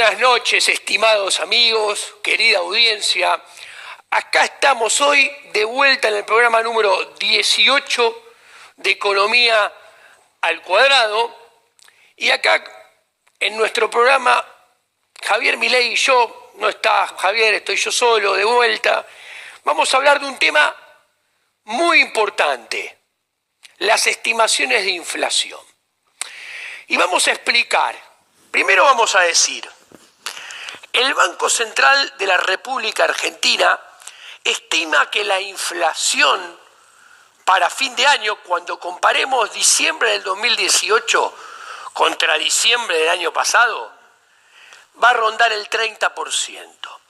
buenas noches, estimados amigos, querida audiencia. Acá estamos hoy de vuelta en el programa número 18 de Economía al Cuadrado. Y acá en nuestro programa, Javier Milei y yo, no está Javier, estoy yo solo de vuelta. Vamos a hablar de un tema muy importante, las estimaciones de inflación. Y vamos a explicar, primero vamos a decir, el Banco Central de la República Argentina estima que la inflación para fin de año, cuando comparemos diciembre del 2018 contra diciembre del año pasado, va a rondar el 30%.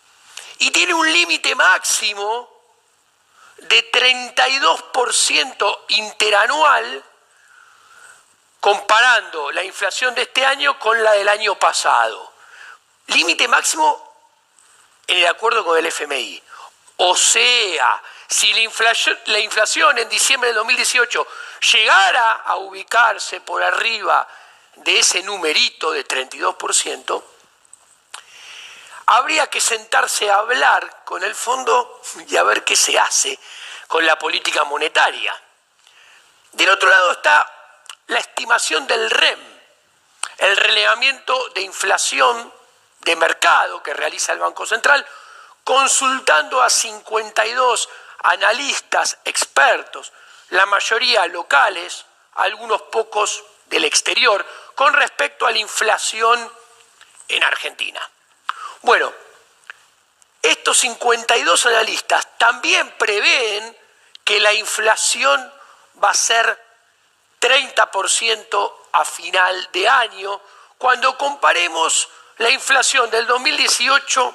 Y tiene un límite máximo de 32% interanual, comparando la inflación de este año con la del año pasado. Límite máximo en el acuerdo con el FMI. O sea, si la inflación en diciembre del 2018 llegara a ubicarse por arriba de ese numerito de 32%, habría que sentarse a hablar con el fondo y a ver qué se hace con la política monetaria. Del otro lado está la estimación del REM, el relevamiento de inflación de mercado que realiza el Banco Central, consultando a 52 analistas expertos, la mayoría locales, algunos pocos del exterior, con respecto a la inflación en Argentina. Bueno, estos 52 analistas también prevén que la inflación va a ser 30% a final de año, cuando comparemos la inflación del 2018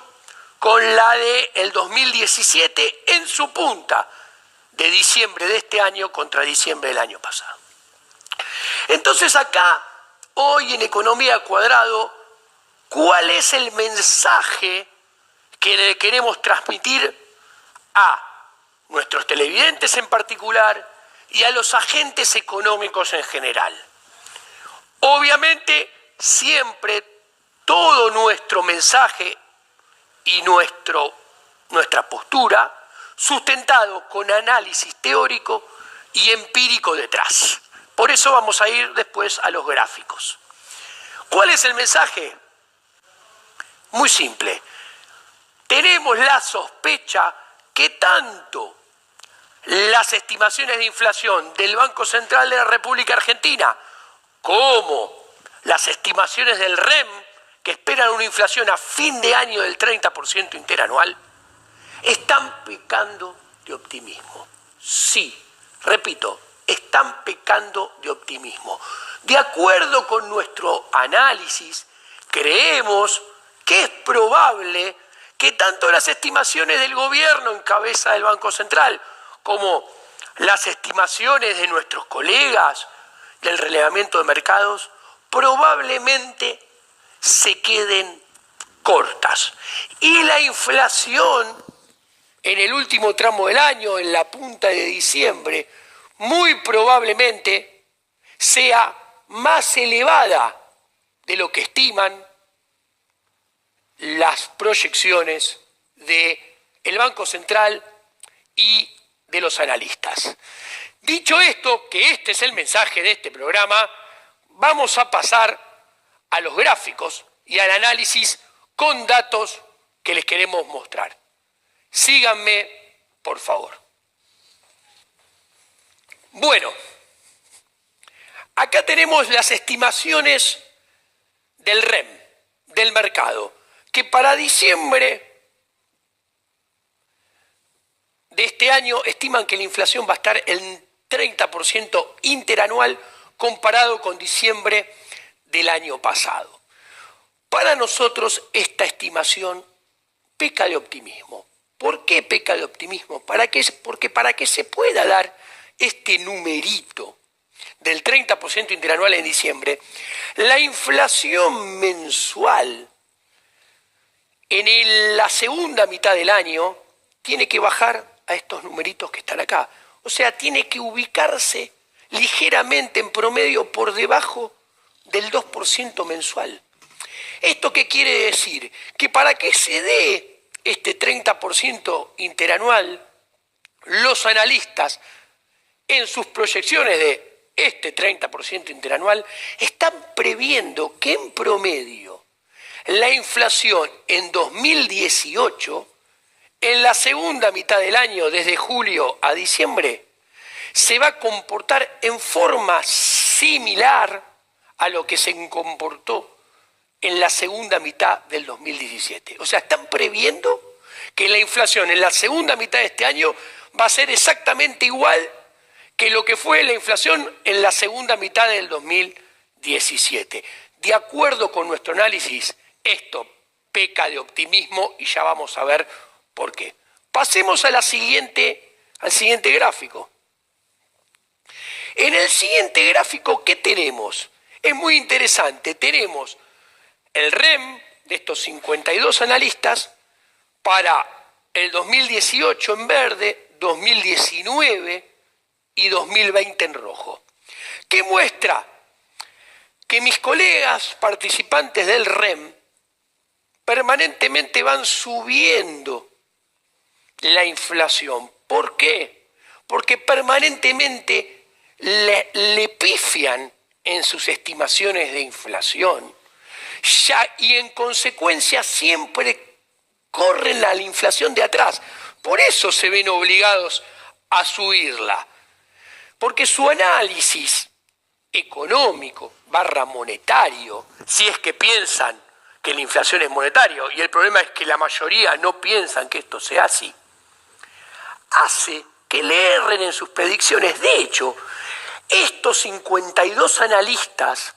con la del 2017 en su punta, de diciembre de este año contra diciembre del año pasado. Entonces acá, hoy en Economía al Cuadrado, ¿cuál es el mensaje que le queremos transmitir a nuestros televidentes en particular y a los agentes económicos en general? Obviamente, siempre todo nuestro mensaje y nuestra postura sustentado con análisis teórico y empírico detrás. Por eso vamos a ir después a los gráficos. ¿Cuál es el mensaje? Muy simple. Tenemos la sospecha que tanto las estimaciones de inflación del Banco Central de la República Argentina como las estimaciones del REM, que esperan una inflación a fin de año del 30% interanual, están pecando de optimismo. Sí, repito, están pecando de optimismo. De acuerdo con nuestro análisis, creemos que es probable que tanto las estimaciones del gobierno en cabeza del Banco Central como las estimaciones de nuestros colegas del relevamiento de mercados probablemente se queden cortas. Y la inflación en el último tramo del año, en la punta de diciembre, muy probablemente sea más elevada de lo que estiman las proyecciones del Banco Central y de los analistas. Dicho esto, que este es el mensaje de este programa, vamos a pasar a los gráficos y al análisis con datos que les queremos mostrar. Síganme, por favor. Bueno, acá tenemos las estimaciones del REM, del mercado, que para diciembre de este año estiman que la inflación va a estar en 30% interanual comparado con diciembre del año pasado. Para nosotros esta estimación peca de optimismo. ¿Por qué peca de optimismo? Porque para que se pueda dar este numerito del 30% interanual en diciembre, la inflación mensual en la segunda mitad del año tiene que bajar a estos numeritos que están acá. O sea, tiene que ubicarse ligeramente en promedio por debajo del 2% mensual. ¿Esto qué quiere decir? Que para que se dé este 30% interanual, los analistas en sus proyecciones de este 30% interanual están previendo que en promedio la inflación en 2018, en la segunda mitad del año, desde julio a diciembre, se va a comportar en forma similar a lo que se comportó en la segunda mitad del 2017. O sea, están previendo que la inflación en la segunda mitad de este año va a ser exactamente igual que lo que fue la inflación en la segunda mitad del 2017. De acuerdo con nuestro análisis, esto peca de optimismo y ya vamos a ver por qué. Pasemos al siguiente gráfico. En el siguiente gráfico, ¿qué tenemos? Es muy interesante. Tenemos el REM de estos 52 analistas para el 2018 en verde, 2019 y 2020 en rojo, que muestra que mis colegas participantes del REM permanentemente van subiendo la inflación. ¿Por qué? Porque permanentemente le pifian en sus estimaciones de inflación y en consecuencia siempre corren a la inflación de atrás. Por eso se ven obligados a subirla, porque su análisis económico / monetario, si es que piensan que la inflación es monetario, y el problema es que la mayoría no piensan que esto sea así, hace que le erren en sus predicciones. De hecho, estos 52 analistas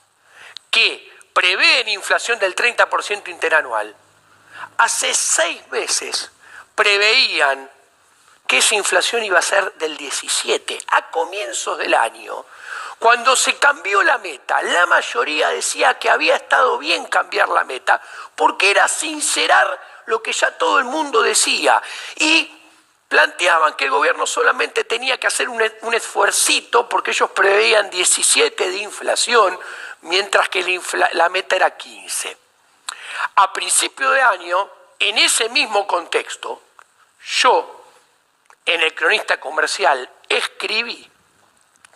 que prevén inflación del 30% interanual, hace 6 meses preveían que esa inflación iba a ser del 17. A comienzos del año, cuando se cambió la meta, la mayoría decía que había estado bien cambiar la meta, porque era sincerar lo que ya todo el mundo decía, y planteaban que el gobierno solamente tenía que hacer un esfuercito, porque ellos preveían 17 de inflación, mientras que la meta era 15. A principio de año, en ese mismo contexto, yo, en el Cronista Comercial, escribí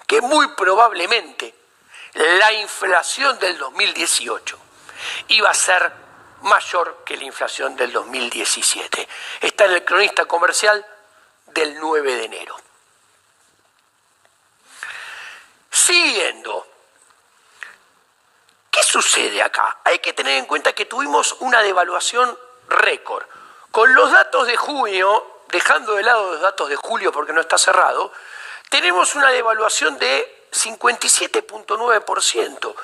que muy probablemente la inflación del 2018 iba a ser mayor que la inflación del 2017. Está en el Cronista Comercial del 9 de enero. Siguiendo, ¿qué sucede acá? Hay que tener en cuenta que tuvimos una devaluación récord. Con los datos de junio, dejando de lado los datos de julio porque no está cerrado, tenemos una devaluación de 57.9%,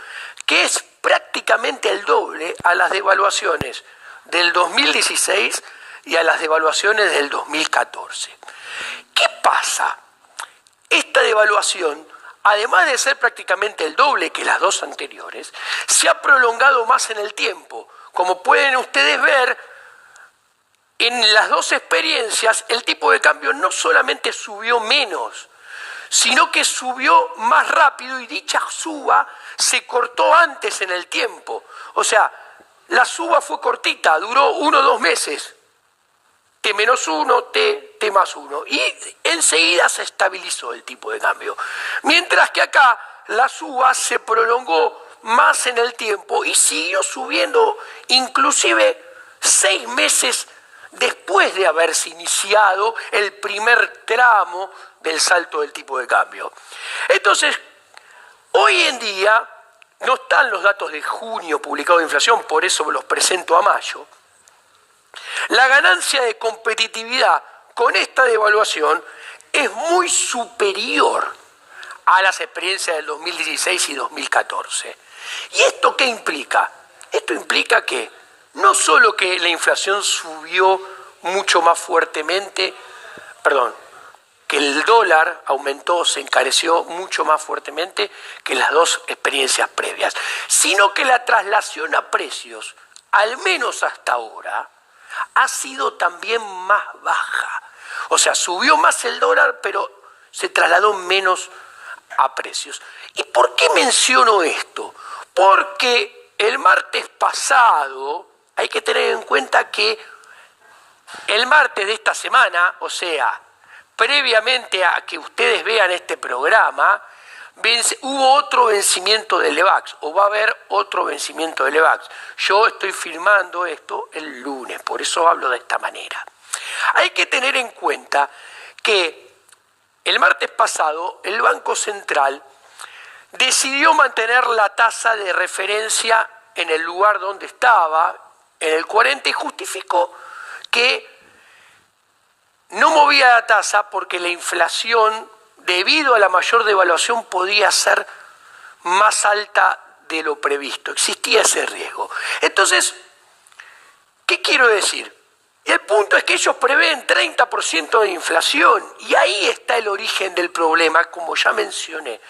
que es prácticamente el doble a las devaluaciones del 2016 y a las devaluaciones del 2014. ¿Qué pasa? Esta devaluación, además de ser prácticamente el doble que las dos anteriores, se ha prolongado más en el tiempo. Como pueden ustedes ver, en las dos experiencias el tipo de cambio no solamente subió menos, sino que subió más rápido, y dicha suba se cortó antes en el tiempo. O sea, la suba fue cortita, duró 1 o 2 meses. T-1, T+1. Y enseguida se estabilizó el tipo de cambio. Mientras que acá la suba se prolongó más en el tiempo y siguió subiendo inclusive 6 meses después de haberse iniciado el primer tramo del salto del tipo de cambio. Entonces, hoy en día no están los datos de junio publicados de inflación, por eso los presento a mayo. La ganancia de competitividad con esta devaluación es muy superior a las experiencias del 2016 y 2014. ¿Y esto qué implica? Esto implica que no solo que la inflación subió mucho más fuertemente, que el dólar aumentó, se encareció mucho más fuertemente que las dos experiencias previas, sino que la traslación a precios, al menos hasta ahora, ha sido también más baja. O sea, subió más el dólar, pero se trasladó menos a precios. ¿Y por qué menciono esto? Porque el martes pasado, hay que tener en cuenta que el martes de esta semana, o sea, previamente a que ustedes vean este programa, hubo otro vencimiento del LEVAX, o va a haber otro vencimiento del LEVAX. Yo estoy firmando esto el lunes, por eso hablo de esta manera. Hay que tener en cuenta que el martes pasado el Banco Central decidió mantener la tasa de referencia en el lugar donde estaba, en el 40, y justificó que no movía la tasa porque la inflación, debido a la mayor devaluación, podía ser más alta de lo previsto. Existía ese riesgo. Entonces, ¿qué quiero decir? El punto es que ellos prevén 30% de inflación, y ahí está el origen del problema, como ya mencioné,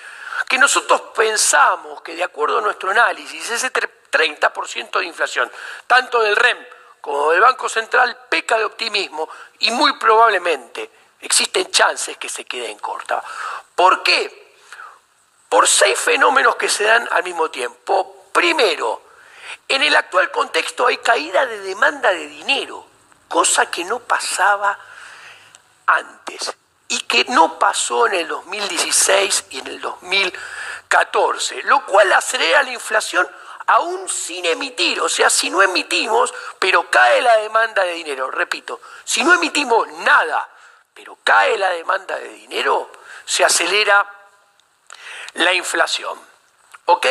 que nosotros pensamos que, de acuerdo a nuestro análisis, ese 30% de inflación, tanto del REM como del Banco Central, peca de optimismo y muy probablemente existen chances que se queden corta. ¿Por qué? Por 6 fenómenos que se dan al mismo tiempo. Primero, en el actual contexto hay caída de demanda de dinero, cosa que no pasaba antes y que no pasó en el 2016 y en el 2014, lo cual acelera la inflación aún sin emitir. O sea, si no emitimos, pero cae la demanda de dinero, repito, si no emitimos nada, pero cae la demanda de dinero, se acelera la inflación. ¿Ok?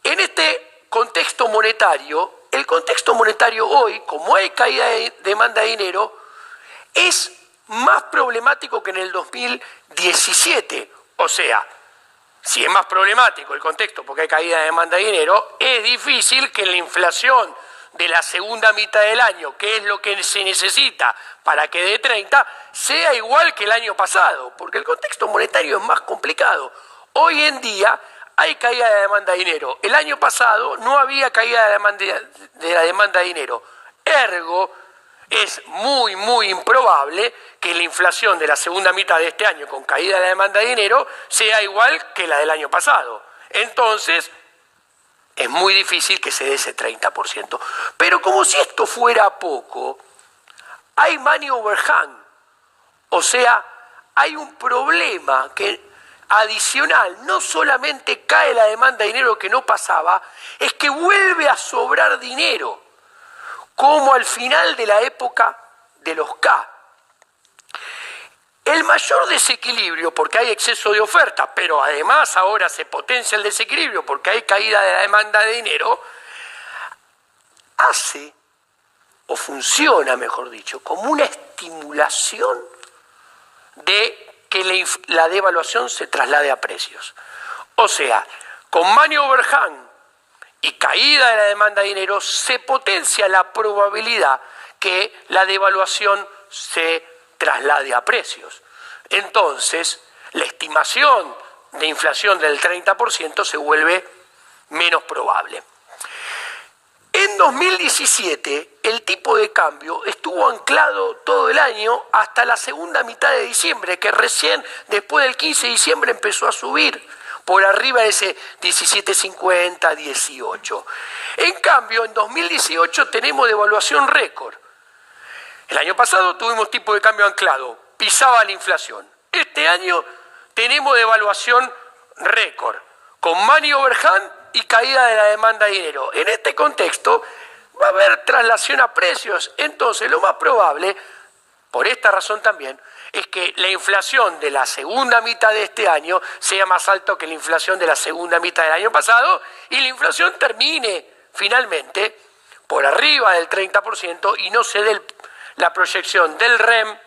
En este contexto monetario, el contexto monetario hoy, como hay caída de demanda de dinero, es más problemático que en el 2017. O sea, si es más problemático el contexto porque hay caída de demanda de dinero, es difícil que la inflación de la segunda mitad del año, que es lo que se necesita para que dé 30, sea igual que el año pasado, porque el contexto monetario es más complicado. Hoy en día hay caída de demanda de dinero. El año pasado no había caída de la demanda de dinero. Ergo, es muy, muy improbable que la inflación de la segunda mitad de este año con caída de la demanda de dinero sea igual que la del año pasado. Entonces, es muy difícil que se dé ese 30%. Pero como si esto fuera poco, hay money overhang. O sea, hay un problema que adicional, no solamente cae la demanda de dinero que no pasaba, es que vuelve a sobrar dinero, como al final de la época de los K. El mayor desequilibrio, porque hay exceso de oferta, pero además ahora se potencia el desequilibrio porque hay caída de la demanda de dinero, hace, o funciona, mejor dicho, como una estimulación de que la devaluación se traslade a precios. O sea, con money overhang y caída de la demanda de dinero se potencia la probabilidad que la devaluación se traslade a precios. Entonces, la estimación de inflación del 30% se vuelve menos probable. En 2017, el tipo de cambio estuvo anclado todo el año hasta la segunda mitad de diciembre, que recién después del 15 de diciembre empezó a subir por arriba de ese 17.50, 18. En cambio, en 2018 tenemos devaluación récord. El año pasado tuvimos tipo de cambio anclado, pisaba la inflación. Este año tenemos devaluación récord, con money overhang y caída de la demanda de dinero. En este contexto va a haber traslación a precios. Entonces, lo más probable, por esta razón también, es que la inflación de la segunda mitad de este año sea más alta que la inflación de la segunda mitad del año pasado y la inflación termine finalmente por arriba del 30% y no se dé la proyección del REM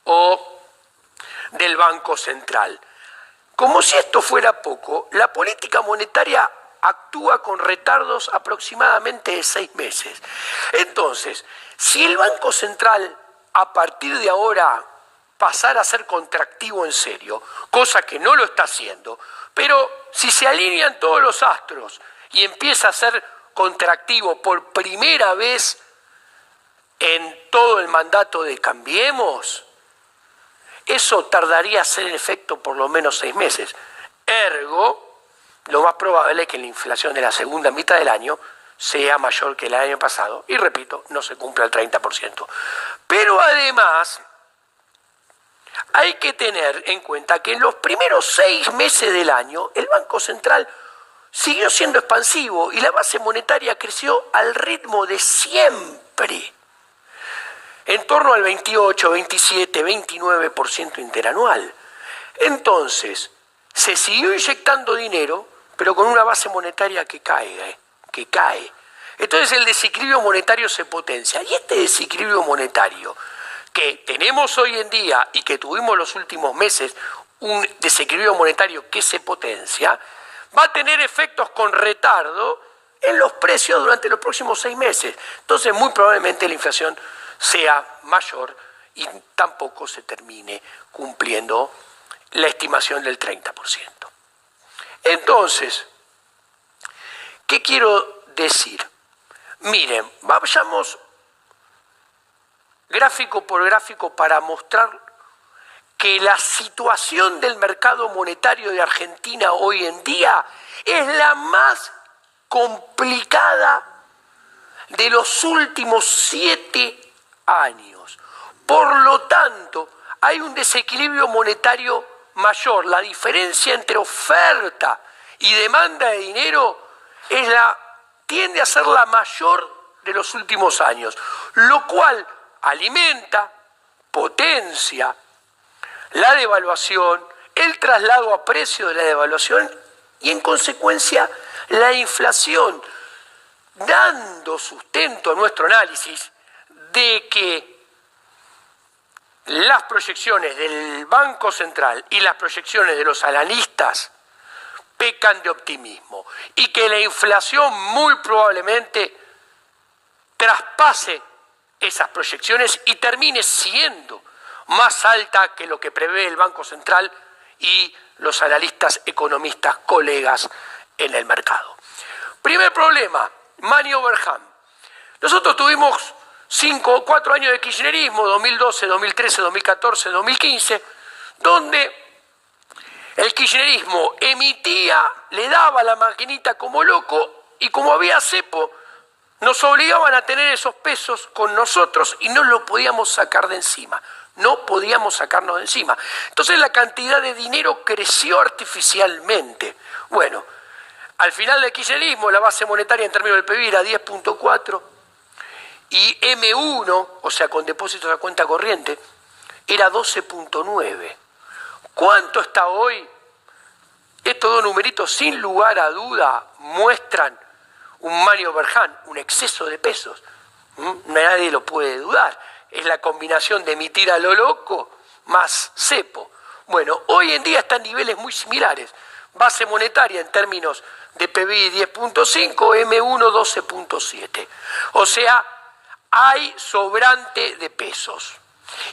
o del Banco Central. Como si esto fuera poco, la política monetaria actúa con retardos aproximadamente de 6 meses. Entonces, si el Banco Central a partir de ahora pasara a ser contractivo en serio, cosa que no lo está haciendo, pero si se alinean todos los astros y empieza a ser contractivo por primera vez en todo el mandato de Cambiemos, eso tardaría a ser en efecto por lo menos 6 meses. Ergo, lo más probable es que la inflación de la segunda mitad del año sea mayor que el año pasado. Y repito, no se cumple el 30%. Pero además, hay que tener en cuenta que en los primeros 6 meses del año, el Banco Central siguió siendo expansivo y la base monetaria creció al ritmo de siempre, en torno al 28, 27, 29% interanual. Entonces, se siguió inyectando dinero, pero con una base monetaria que cae. Entonces el desequilibrio monetario se potencia. Y este desequilibrio monetario que tenemos hoy en día y que tuvimos los últimos meses, un desequilibrio monetario que se potencia, va a tener efectos con retardo en los precios durante los próximos 6 meses. Entonces, muy probablemente la inflación sea mayor y tampoco se termine cumpliendo la estimación del 30%. Entonces, ¿qué quiero decir? Miren, vayamos gráfico por gráfico para mostrar que la situación del mercado monetario de Argentina hoy en día es la más complicada de los últimos 7 años. Por lo tanto, hay un desequilibrio monetario mayor. La diferencia entre oferta y demanda de dinero tiende a ser la mayor de los últimos años, lo cual alimenta, potencia la devaluación, el traslado a precio de la devaluación y en consecuencia la inflación, dando sustento a nuestro análisis de que las proyecciones del Banco Central y las proyecciones de los analistas pecan de optimismo y que la inflación muy probablemente traspase esas proyecciones y termine siendo más alta que lo que prevé el Banco Central y los analistas, economistas, colegas en el mercado. Primer problema, money overhang. Nosotros tuvimos 5 o 4 años de kirchnerismo, 2012, 2013, 2014, 2015, donde el kirchnerismo emitía, le daba la maquinita como loco y como había cepo, nos obligaban a tener esos pesos con nosotros y no lo podíamos sacar de encima. No podíamos sacarnos de encima. Entonces la cantidad de dinero creció artificialmente. Bueno, al final del kirchnerismo la base monetaria en términos del PIB era 10.4 y M1, o sea, con depósitos a cuenta corriente, era 12.9. ¿Cuánto está hoy? Estos dos numeritos, sin lugar a duda, muestran un money overhang, un exceso de pesos. Nadie lo puede dudar. Es la combinación de emitir a lo loco más cepo. Bueno, hoy en día están niveles muy similares. Base monetaria en términos de PBI 10.5, M1 12.7. O sea, hay sobrante de pesos.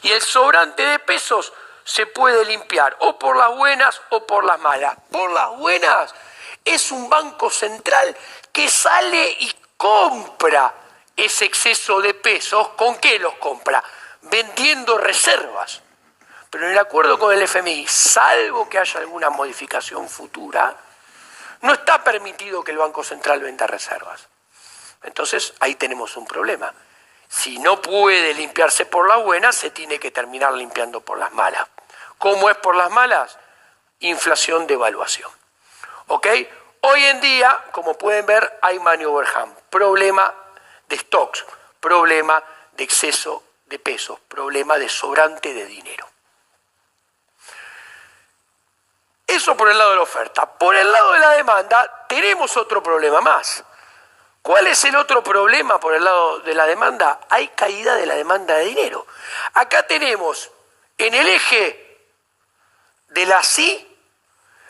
Y el sobrante de pesos se puede limpiar o por las buenas o por las malas. Por las buenas es un banco central que sale y compra ese exceso de pesos. ¿Con qué los compra? Vendiendo reservas. Pero en el acuerdo con el FMI, salvo que haya alguna modificación futura, no está permitido que el Banco Central venda reservas. Entonces ahí tenemos un problema. Si no puede limpiarse por las buenas, se tiene que terminar limpiando por las malas. ¿Cómo es por las malas? Inflación, devaluación. ¿Ok? Hoy en día, como pueden ver, hay money overhang, problema de stocks, problema de exceso de pesos, problema de sobrante de dinero. Eso por el lado de la oferta. Por el lado de la demanda, tenemos otro problema más. ¿Cuál es el otro problema por el lado de la demanda? Hay caída de la demanda de dinero. Acá tenemos en el eje de la SI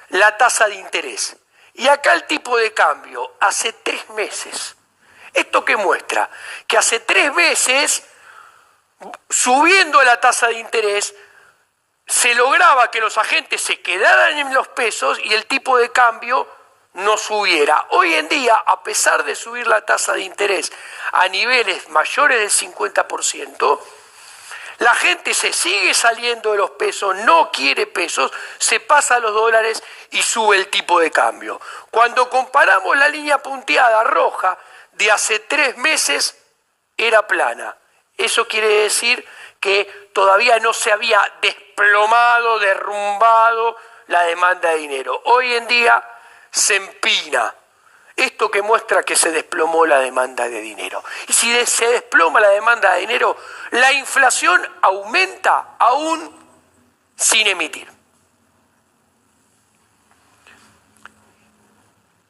la tasa de interés. Y acá el tipo de cambio hace 3 meses. ¿Esto qué muestra? Que hace 3 meses, subiendo la tasa de interés, se lograba que los agentes se quedaran en los pesos y el tipo de cambio no subiera. Hoy en día, a pesar de subir la tasa de interés a niveles mayores del 50%, la gente se sigue saliendo de los pesos, no quiere pesos, se pasa a los dólares y sube el tipo de cambio. Cuando comparamos la línea punteada roja de hace 3 meses era plana. Eso quiere decir que todavía no se había desplomado, derrumbado la demanda de dinero. Hoy en día se empina. Esto que muestra que se desplomó la demanda de dinero. Y si se desploma la demanda de dinero, la inflación aumenta aún sin emitir.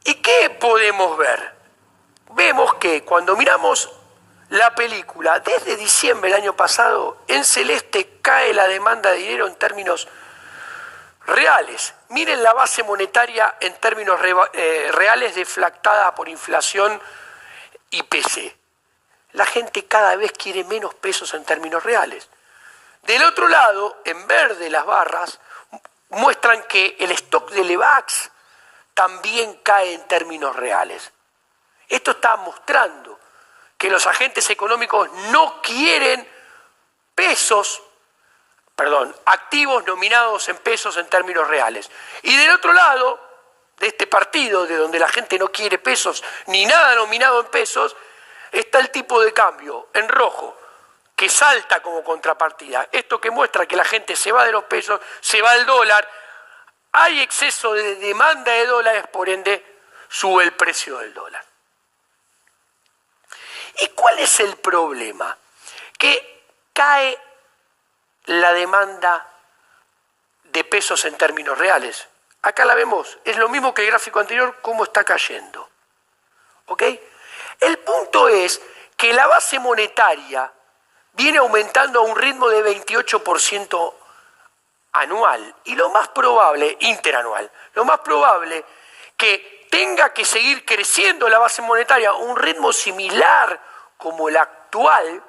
¿Y qué podemos ver? Vemos que cuando miramos la película, desde diciembre del año pasado, en celeste cae la demanda de dinero en términos reales. Miren la base monetaria en términos reales deflactada por inflación y PC. La gente cada vez quiere menos pesos en términos reales. Del otro lado, en verde las barras muestran que el stock de Levax también cae en términos reales. Esto está mostrando que los agentes económicos no quieren activos nominados en pesos en términos reales. Y del otro lado, de este partido, de donde la gente no quiere pesos ni nada nominado en pesos, está el tipo de cambio en rojo, que salta como contrapartida. Esto que muestra que la gente se va de los pesos, se va al dólar, hay exceso de demanda de dólares, por ende sube el precio del dólar. ¿Y cuál es el problema? Que cae la demanda de pesos en términos reales. Acá la vemos, es lo mismo que el gráfico anterior, cómo está cayendo. ¿Ok? El punto es que la base monetaria viene aumentando a un ritmo de 28% anual y lo más probable, interanual, lo más probable que tenga que seguir creciendo la base monetaria a un ritmo similar como el actual,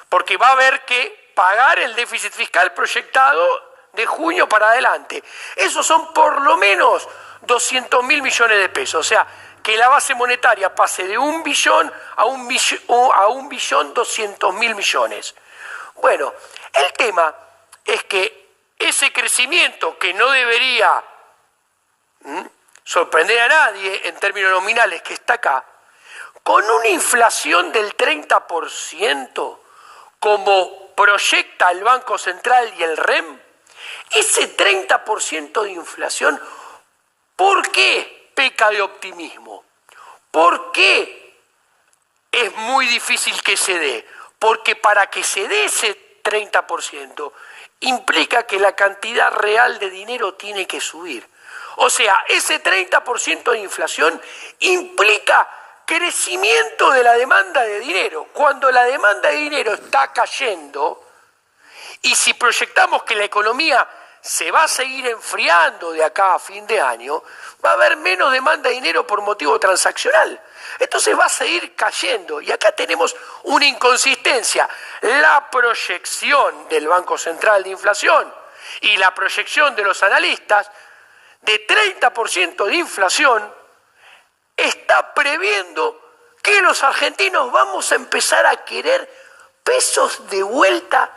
porque va a haber que pagar el déficit fiscal proyectado de junio para adelante. Esos son por lo menos 200.000 millones de pesos, o sea, que la base monetaria pase de 1 billón a 1.200.000 millones. Bueno, el tema es que ese crecimiento que no debería sorprender a nadie en términos nominales que está acá, con una inflación del 30%, como proyecta el Banco Central y el REM, ese 30% de inflación, ¿por qué peca de optimismo? ¿Por qué es muy difícil que se dé? Porque para que se dé ese 30%, implica que la cantidad real de dinero tiene que subir. O sea, ese 30% de inflación implica crecimiento de la demanda de dinero. Cuando la demanda de dinero está cayendo, y si proyectamos que la economía se va a seguir enfriando de acá a fin de año, va a haber menos demanda de dinero por motivo transaccional. Entonces va a seguir cayendo. Y acá tenemos una inconsistencia. La proyección del Banco Central de inflación y la proyección de los analistas de 30% de inflación está previendo que los argentinos vamos a empezar a querer pesos de vuelta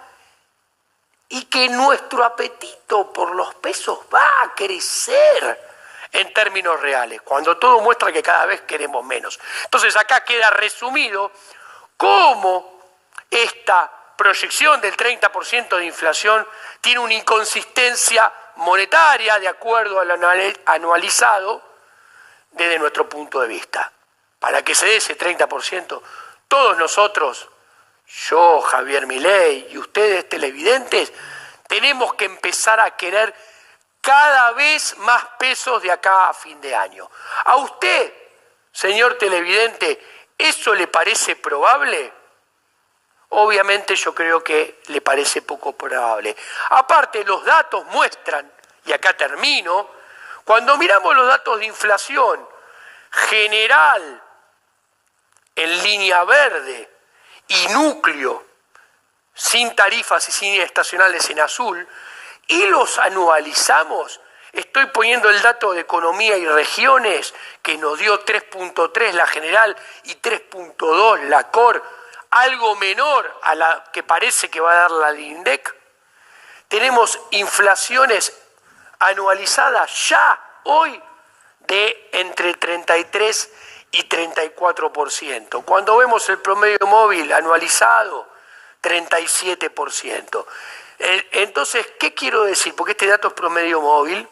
y que nuestro apetito por los pesos va a crecer en términos reales, cuando todo muestra que cada vez queremos menos. Entonces acá queda resumido cómo esta proyección del 30% de inflación tiene una inconsistencia monetaria de acuerdo al anualizado desde nuestro punto de vista. Para que se dé ese 30%, todos nosotros, yo, Javier Milei y ustedes televidentes, tenemos que empezar a querer cada vez más pesos de acá a fin de año. ¿A usted, señor televidente, eso le parece probable? Obviamente yo creo que le parece poco probable. Aparte, los datos muestran, y acá termino, cuando miramos los datos de inflación general en línea verde y núcleo sin tarifas y sin estacionales en azul, y los anualizamos, estoy poniendo el dato de economía y regiones que nos dio 3.3 la general y 3.2 la COR, algo menor a la que parece que va a dar la INDEC. Tenemos inflaciones anualizadas ya hoy de entre 33 y 34%. Cuando vemos el promedio móvil anualizado, 37%. Entonces, ¿qué quiero decir? Porque este dato es promedio móvil,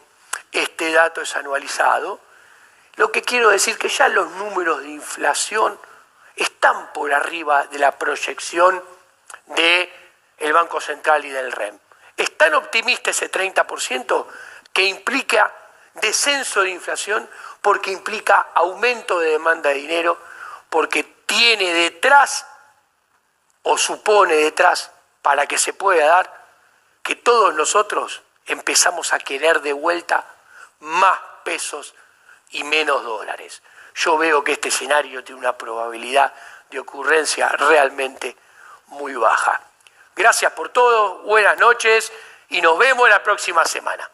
este dato es anualizado. Lo que quiero decir es que ya los números de inflación están por arriba de la proyección del Banco Central y del REM. Es tan optimista ese 30% que implica descenso de inflación, porque implica aumento de demanda de dinero, porque tiene detrás o supone detrás, para que se pueda dar, que todos nosotros empezamos a querer de vuelta más pesos y menos dólares. Yo veo que este escenario tiene una probabilidad de ocurrencia realmente muy baja. Gracias por todo, buenas noches y nos vemos la próxima semana.